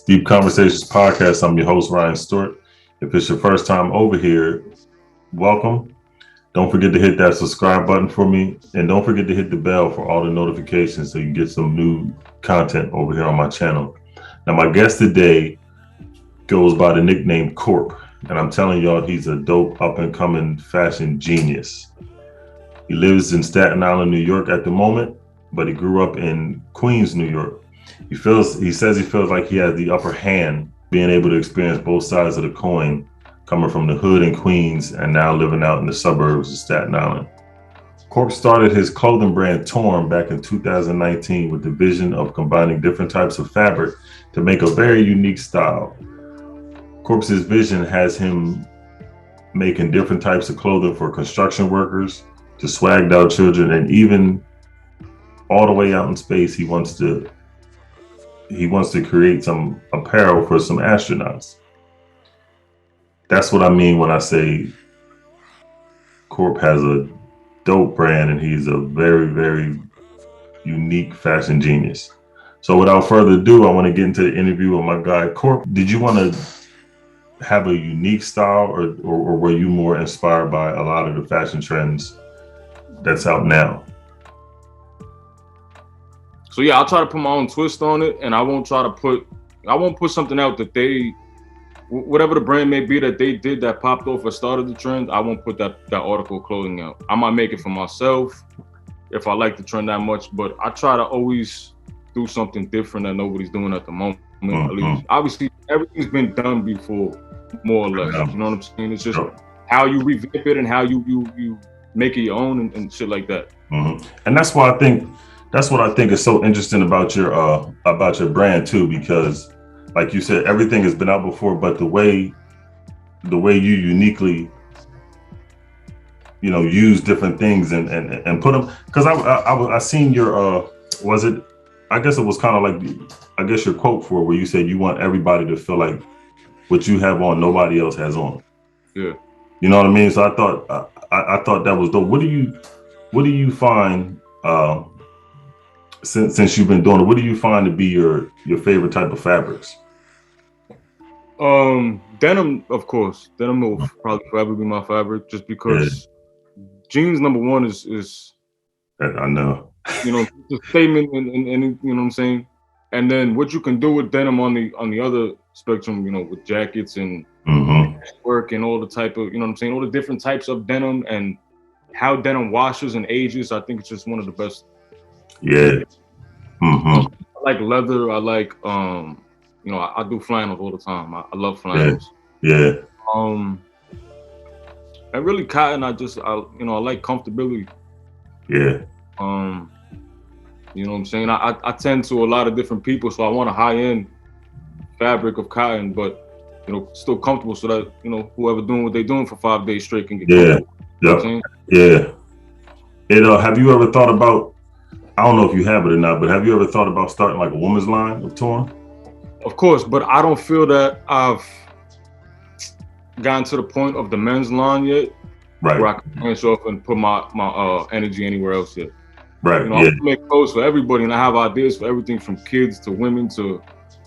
Deep Conversations Podcast. I'm your host, Ryan Stewart. If it's your first time over here, welcome. Don't forget to hit that subscribe button for me. And don't forget to hit the bell for all the notifications so you get some new content over here on my channel. Now, my guest today goes by the nickname Corp. And I'm telling y'all, he's a dope up-and-coming fashion genius. He lives in Staten Island, New York at the moment, but he grew up in Queens, New York. He says he feels like he has the upper hand, being able to experience both sides of the coin, coming from the hood in Queens and now living out in the suburbs of Staten Island. Corp started his clothing brand Torn back in 2019 with the vision of combining different types of fabric to make a very unique style. Corp's vision has him making different types of clothing for construction workers, to swagged out children, and even all the way out in space, he wants to create some apparel for some astronauts. That's what I mean when I say Corp has a dope brand and he's a very, very unique fashion genius. So without further ado, I want to get into the interview with my guy, Corp. Did you want to have a unique style or were you more inspired by a lot of the fashion trends that's out now? So yeah, I'll try to put my own twist on it, and I won't put something out that whatever the brand may be that they did that popped off or started the trend, I won't put that article of clothing out. I might make it for myself if I like the trend that much, but I try to always do something different that nobody's doing at the moment. At least, obviously, everything's been done before, more or less. You know what I'm saying? It's just how you revamp it and how you make it your own and shit like that. And that's what I think is so interesting about your brand too, because like you said, everything has been out before, but the way you uniquely, use different things and put them, because I seen your I guess it was kind of like your quote for where you said you want everybody to feel like what you have on nobody else has on. Yeah. You know what I mean? So I thought that was dope. What do you find since you've been doing it? What do you find to be your favorite type of fabrics? Denim, of course. Denim will probably forever be my favorite, just because jeans, number one, is I know. It's a statement, and you know what I'm saying. And then what you can do with denim on the other spectrum, with jackets and work and all the type of, what I'm saying, all the different types of denim and how denim washes and ages. I think it's just one of the best. Yeah. I like leather. I like I do flannels all the time. I love flannels. Yeah. And really cotton. I like comfortability. Yeah. You know what I'm saying? I tend to a lot of different people, so I want a high-end fabric of cotton, but still comfortable, so that whoever doing what they're doing for 5 days straight can get comfortable. Have you ever thought about, I don't know if you have it or not, but have you ever thought about starting like a woman's line of Torn? Of course, but I don't feel that I've gotten to the point of the men's line yet, right, where I can branch off and put my energy anywhere else yet. Right. I want to make clothes for everybody, and I have ideas for everything from kids to women to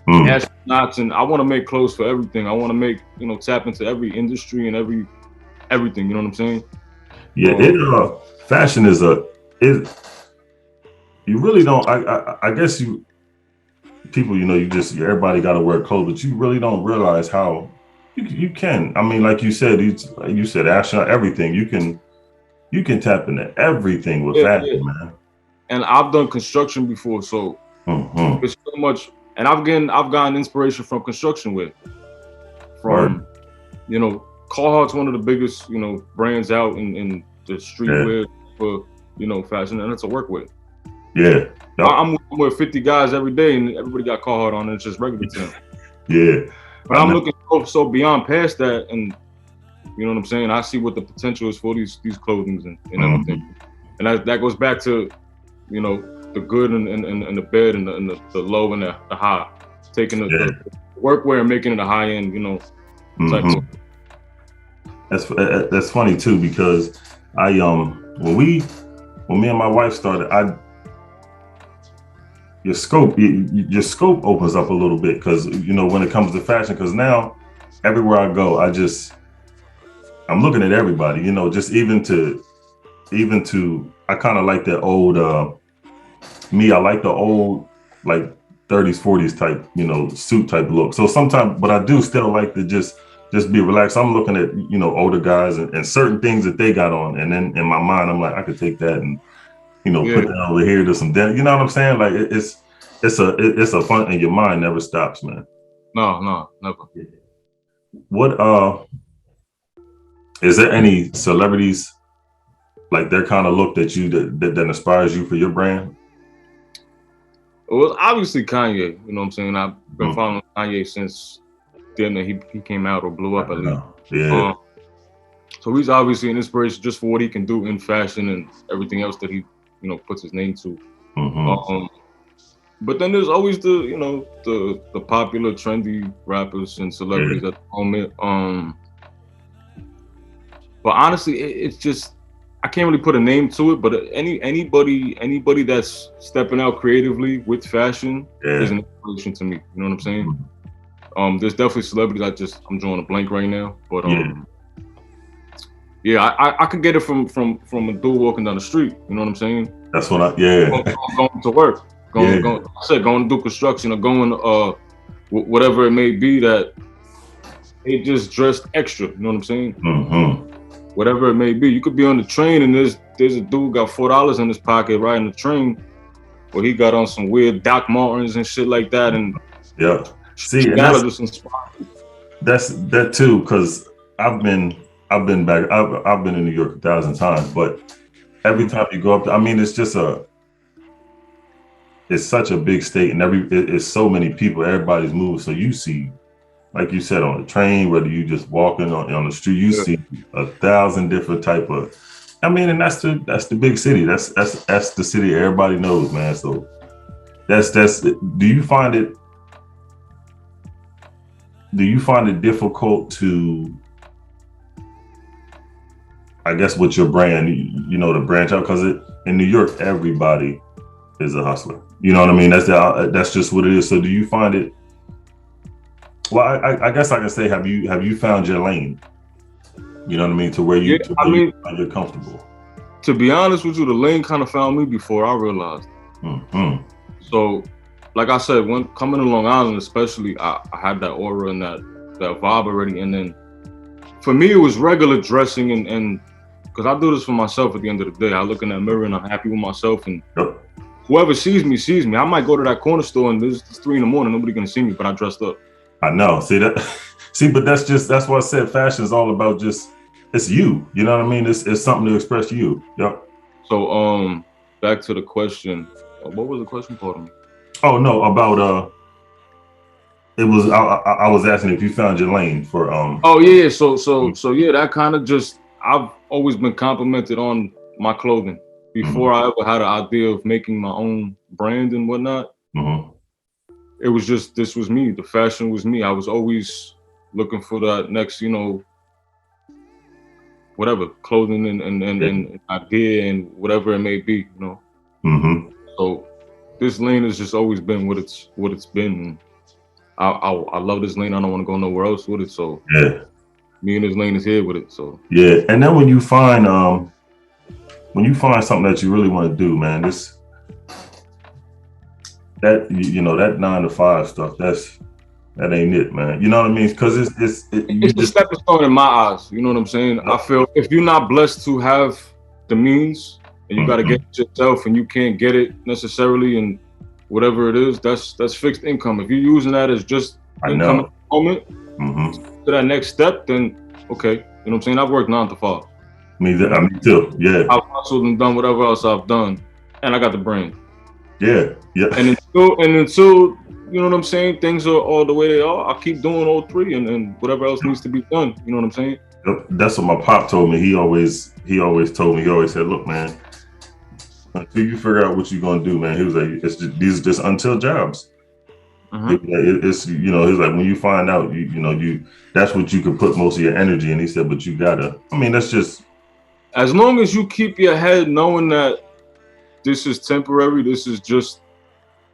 astronauts, and I want to make clothes for everything. I want to make, tap into every industry and everything. You know what I'm saying? Yeah. Fashion is you really don't. I guess people, everybody got to wear clothes, but you really don't realize how you can. I mean, like you said, astronaut, everything. You can tap into everything with fashion, man. And I've done construction before, so it's so much. And I've gotten inspiration from construction wear. Carhartt's one of the biggest, brands out in the streetwear for, fashion, and it's a work wear. Yeah. Yep. I'm with 50 guys every day, and everybody got Carhartt on, and it's just regular to them. Yeah. But I'm looking so beyond past that, and you know what I'm saying? I see what the potential is for these clothings and everything. And that goes back to, the good and the bad and the low and the high. Taking the workwear and making it a high end, type of. That's funny too, because when me and my wife started, your scope opens up a little bit, because when it comes to fashion, because now everywhere I go, I'm looking at everybody, just even to I kind of like that old I like the old, like 30s 40s type, suit type look. So sometimes, but I do still like to just be relaxed. I'm looking at older guys and certain things that they got on, and then in my mind I'm like, I could take that and put that over here to some dinner. You know what I'm saying? Like it's a fun, and your mind never stops, man. No, never. What is there any celebrities, like their kind of look that inspires you for your brand? Well, obviously Kanye. You know what I'm saying? I've been following Kanye since then he came out or blew up at least. Yeah. So he's obviously an inspiration just for what he can do in fashion and everything else that he puts his name to. But then there's always the popular trendy rappers and celebrities at the moment. But honestly, it's just, I can't really put a name to it, but anybody that's stepping out creatively with fashion is an inspiration to me. You know what I'm saying? There's definitely celebrities I'm drawing a blank right now, but I could get it from a dude walking down the street. You know what I'm saying? That's what going to work, going to do construction or going whatever it may be, that they just dressed extra. You know what I'm saying? Whatever it may be, you could be on the train and there's a dude got $4 in his pocket riding the train, or he got on some weird Doc Martens and shit like that, and see, and that's that too, because I've been back. I've been in New York 1,000 times, but every time you go up there, I mean, it's such a big state, and it's so many people. Everybody's moving, so you see, like you said, on the train, whether you just walking on the street, you see 1,000 different type of. I mean, and that's the big city. That's the city everybody knows, man. So that's. Do you find it difficult to, I guess, with your brand, to branch out? Because in New York, everybody is a hustler. You know what I mean? That's just what it is. So do you find it? Well, I guess I can say, have you found your lane? You know what I mean? To where you're comfortable. To be honest with you, the lane kind of found me before I realized. So, like I said, when coming to Long Island, especially, I had that aura and that vibe already. And then for me, it was regular dressing, and because I do this for myself at the end of the day. I look in that mirror and I'm happy with myself, and whoever sees me. I might go to that corner store and it's 3 a.m, nobody gonna see me, but I dressed up. I know. But that's why I said fashion is all about it's you. You know what I mean? It's something to express you. Yep. So back to the question. What was the question, pardon me? Oh no, about it was I was asking if you found your lane for Oh yeah, so yeah, that kind of just, I've always been complimented on my clothing before I ever had an idea of making my own brand and whatnot. It was just, this was me. The fashion was me. I was always looking for that next, whatever, clothing and idea and whatever it may be, So this lane has just always been what it's been. I love this lane. I don't want to go nowhere else with it. So me and this lane is here with it. So and then when you find something that you really want to do, man, that 9 to 5 stuff, that ain't it, man. You know what I mean? Because it's the stepping stone in my eyes. You know what I'm saying? I feel if you're not blessed to have the means, and you got to get it yourself, and you can't get it necessarily, and whatever it is, that's fixed income. If you're using that as just income at the moment to that next step, then okay. You know what I'm saying? I've worked 9 to 5. Me too. Yeah. I've hustled and done whatever else I've done, and I got the brand. Yeah. And until you know what I'm saying, things are all the way they are, I'll keep doing all 3 and whatever else needs to be done. You know what I'm saying? That's what my pop told me. He always told me. He always said, "Look, man, until you figure out what you're gonna do, man." He was like, "These are just until jobs." It's he's like, when you find out, you that's what you can put most of your energy in. He said, but you gotta. I mean, that's just, as long as you keep your head knowing that this is temporary, this is just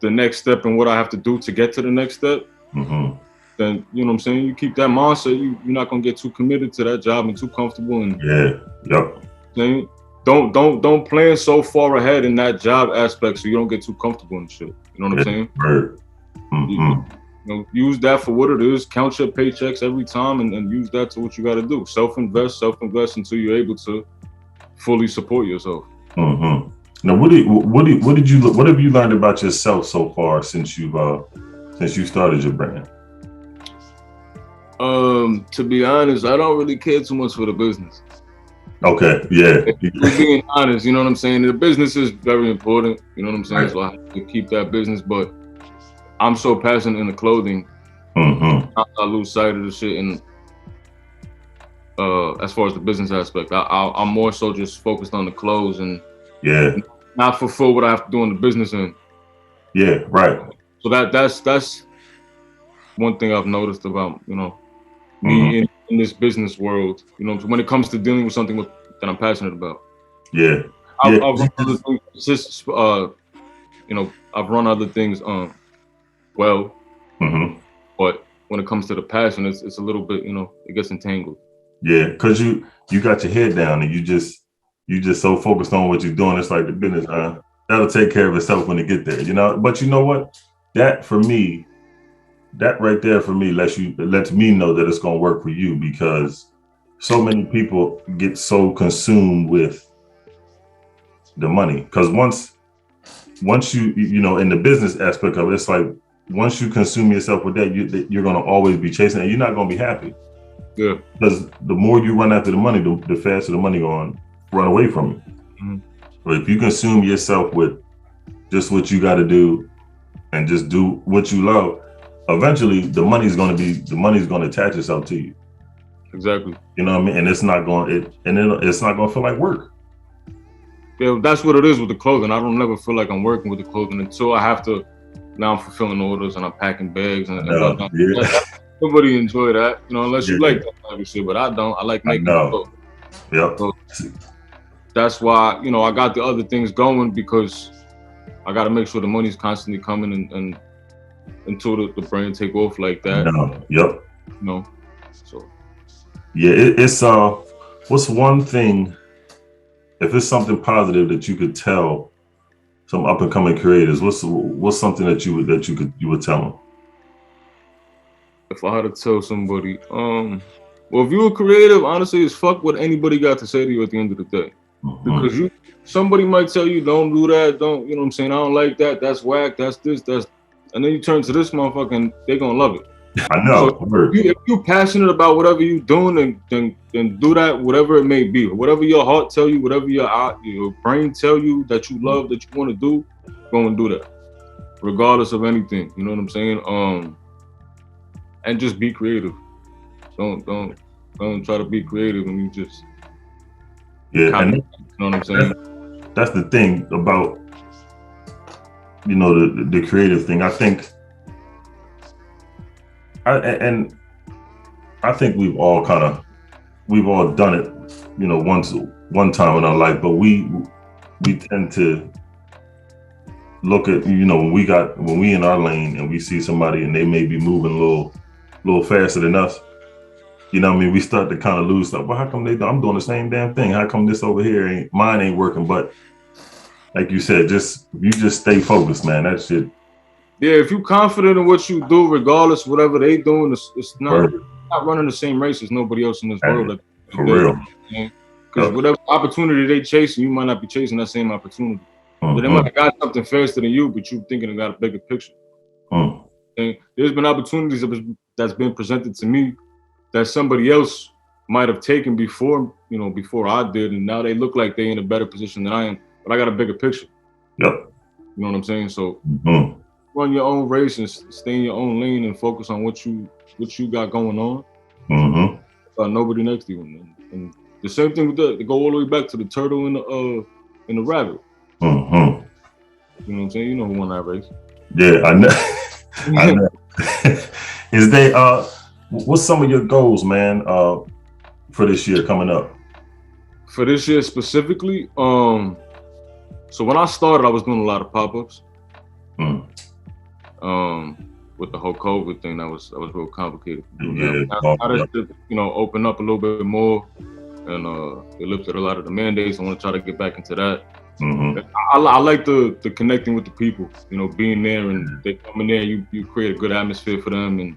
the next step and what I have to do to get to the next step, then you know what I'm saying. You keep that mindset. You're not gonna get too committed to that job and too comfortable. And saying, don't plan so far ahead in that job aspect so you don't get too comfortable and shit. You know what I'm saying? You know, use that for what it is. Count your paychecks every time and use that to what you got to do. Self-invest until you're able to fully support yourself. Now, what have you learned about yourself so far since you started your brand? To be honest, I don't really care too much for the business. Okay, yeah. Being honest, you know what I'm saying? The business is very important, you know what I'm saying? Right. So I have to keep that business, but I'm so passionate in the clothing, I lose sight of the shit. And as far as the business aspect, I'm more so just focused on the clothes and not fulfill what I have to do in the business end. Yeah, right. So that's one thing I've noticed about, you know, me in this business world, you know, when it comes to dealing with something that I'm passionate about. Yeah. I've run other things, just, you know, I've run other things well, but when it comes to the passion, it's a little bit, you know, it gets entangled. Yeah, because you got your head down and you just so focused on what you're doing. It's like the business, that'll take care of itself when it get there, you know. But you know what? That right there for me lets me know that it's gonna work for you, because so many people get so consumed with the money. Because once you know, in the business aspect of it, it's like once you consume yourself with that, you're gonna always be chasing it. You're not gonna be happy. Yeah. Because the more you run after the money, the faster the money gonna run away from you. But if you consume yourself with just what you got to do and just do what you love, eventually the money's going to attach itself to you. Exactly. You know what I mean? And it's not going to feel like work. Yeah, that's what it is with the clothing. I don't never feel like I'm working with the clothing until I have to. Now I'm fulfilling orders and I'm packing bags and nobody enjoy that, you know, unless you like that type of shit. But I don't. I like making clothes. Yep. So that's why, you know, I got the other things going, because I got to make sure the money's constantly coming and until the brand take off like that. Yep. You know, so. Yeah, it's what's one thing, if it's something positive that you could tell some up and coming creators, what's something that you would tell them? If I had to tell somebody, well, if you're creative, honestly, it's fuck what anybody got to say to you at the end of the day. Because somebody might tell you, don't do that, don't, you know what I'm saying? I don't like that, that's whack, that's this, and then you turn to this motherfucker and they're gonna love it. I know. So if you're passionate about whatever you're doing, then do that, whatever it may be. Whatever your heart tell you, whatever your brain tell you that you love, that you want to do, go and do that. Regardless of anything. You know what I'm saying? And just be creative. Don't try to be creative when you just and you know what I'm saying? That's the thing about, you know, the creative thing. I think we've all done it, you know, one time in our life, but we tend to look at, you know, when we in our lane and we see somebody and they may be moving a little faster than us, you know what I mean? We start to kind of lose stuff. Well, how come I'm doing the same damn thing? How come this over here mine ain't working? But like you said, you just stay focused, man. That shit. Yeah, if you're confident in what you do, regardless whatever they doing, it's not running the same race as nobody else in this world. For real. Because whatever opportunity they chasing, you might not be chasing that same opportunity. But they might have got something faster than you, but you thinking they got a bigger picture. And there's been opportunities that's been presented to me that somebody else might have taken before I did, and now they look like they in a better position than I am, but I got a bigger picture. Yep. You know what I'm saying? So run your own race and stay in your own lane and focus on what you got going on. Nobody next to you. And the same thing with that, go all the way back to the turtle and the rabbit. You know what I'm saying? You know who won that race. Yeah, I know. I know. Is they what's some of your goals, man, for this year coming up? For this year specifically, so when I started, I was doing a lot of pop-ups. With the whole COVID thing, that was real complicated to do. Yeah, Now that shit, open up a little bit more, and they lifted a lot of the mandates. I want to try to get back into that. Mm-hmm. I like the connecting with the people, being there, and they come in there, you create a good atmosphere for them, and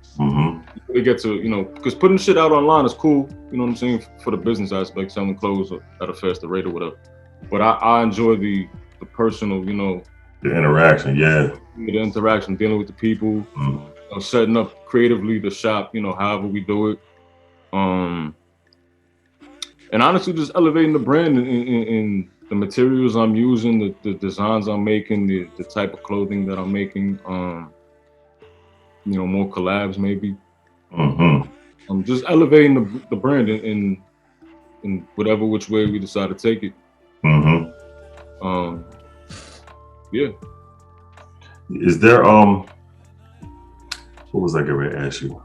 they get to, because putting shit out online is cool, you know what I'm saying, for the business aspect, selling clothes at a faster rate or whatever. But I enjoy the personal, the interaction, the interaction, dealing with the people, setting up creatively the shop, however we do it. And honestly, just elevating the brand in the materials I'm using, the designs I'm making, the type of clothing that I'm making, more collabs maybe. Just elevating the brand in whatever which way we decide to take it. Yeah. Is there what was I getting ready to ask you?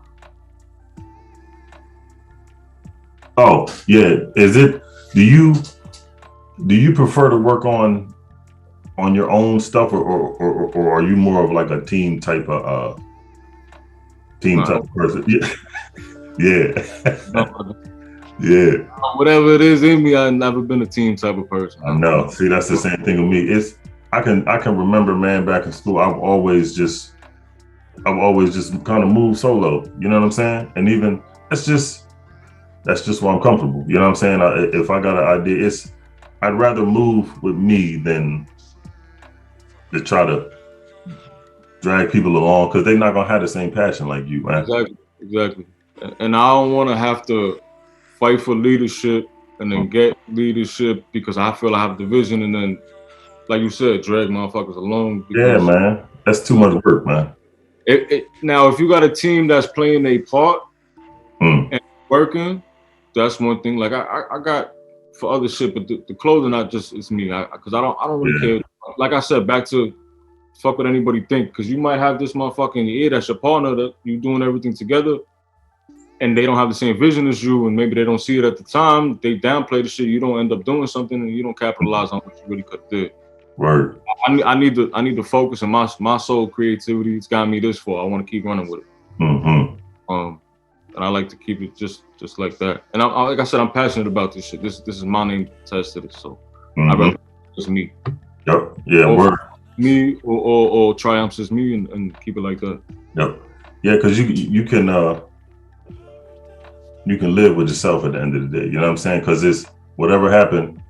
Oh yeah, do you prefer to work on your own stuff, or are you more of like a team type of person? Yeah. Yeah. Whatever it is in me, I've never been a team type of person. I know. See, that's the same thing with me. I can remember, man, back in school, I've always just kind of moved solo. You know what I'm saying? And even that's just where I'm comfortable. You know what I'm saying? If I got an idea, I'd rather move with me than to try to drag people along, because they're not gonna have the same passion like you, man. Exactly. And I don't want to have to fight for leadership and then get leadership because I feel I have the vision, and then, like you said, drag motherfuckers along. Yeah, man, that's too much work, man. Now, if you got a team that's playing a part and working, that's one thing. Like I got for other shit, but the clothing, it's me. Because I don't really care. Like I said, back to fuck what anybody think, because you might have this motherfucker in your ear that's your partner, that you doing everything together, and they don't have the same vision as you, and maybe they don't see it at the time. They downplay the shit. You don't end up doing something, and you don't capitalize on what you really could do. Word. I need to focus on my soul creativity. It's got me this far. I want to keep running with it. And I like to keep it just like that. And like I said, I'm passionate about this shit. This is my name attached to this, so I'd rather just me. Yep. Yeah. Or word. Me or Triumphs is me, and keep it like that. Yep. Yeah, because you can live with yourself at the end of the day. You know what I'm saying? Because it's whatever happened,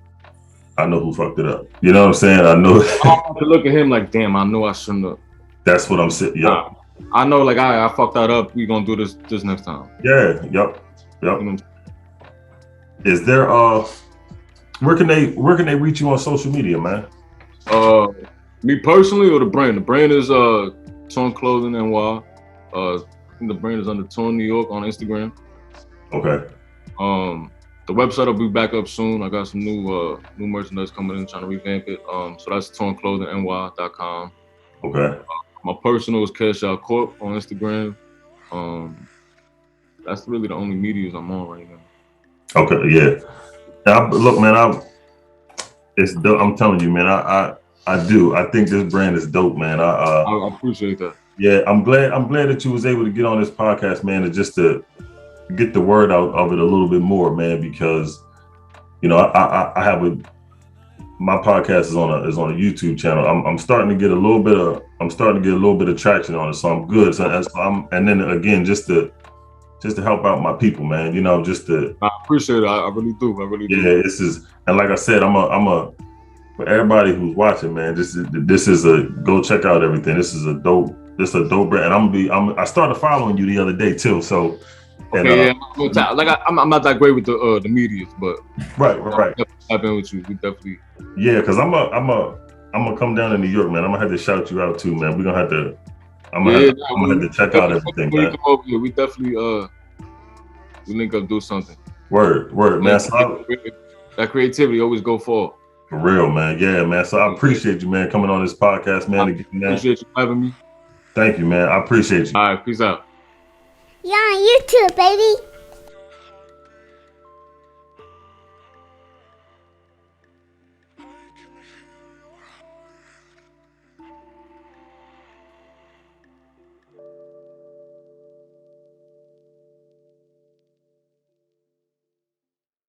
I know who fucked it up. You know what I'm saying? I know. I don't have to look at him like, damn, I know I shouldn't have. That's what I'm saying. Yep. I know, like, I fucked that up. We gonna do this next time. Yeah. Yep. Is there where can they reach you on social media, man? Me personally or the brand? The brand is Tone Clothing NY. The brand is under Tone New York on Instagram. Okay. The website will be back up soon. I got some new merchandise coming in, trying to revamp it. So that's toneclothingny.com. Okay. My personal is Cash Out Corp on Instagram. That's really the only medias I'm on right now. Okay, yeah. Now, look, man, it's dope. I'm telling you, man, I do. I think this brand is dope, man. I appreciate that. Yeah, I'm glad that you was able to get on this podcast, man, and just to get the word out of it a little bit more, man, because I have my podcast is on a YouTube channel. I'm starting to get a little bit of traction on it, so I'm good. So and then again, just to help out my people, man. I appreciate it. I really do. Yeah, this is, and like I said, I'm a for everybody who's watching, man. This is a go check out everything. This is a dope brand. And I started following you the other day too. So. Okay, yeah, I'm not that great with the medias, but right. I've been with you. We definitely. Yeah, because I'm gonna come down to New York, man. I'm gonna have to shout you out too, man. We're gonna have to. I'm gonna have to check out everything, man. Come over here. We definitely we link up, do something. Word, man. So that creativity always go forward. For real, man. Yeah, man. So I appreciate you, man, coming on this podcast, man. Appreciate you having me. Thank you, man. I appreciate you. All right, peace out. You're on YouTube, baby.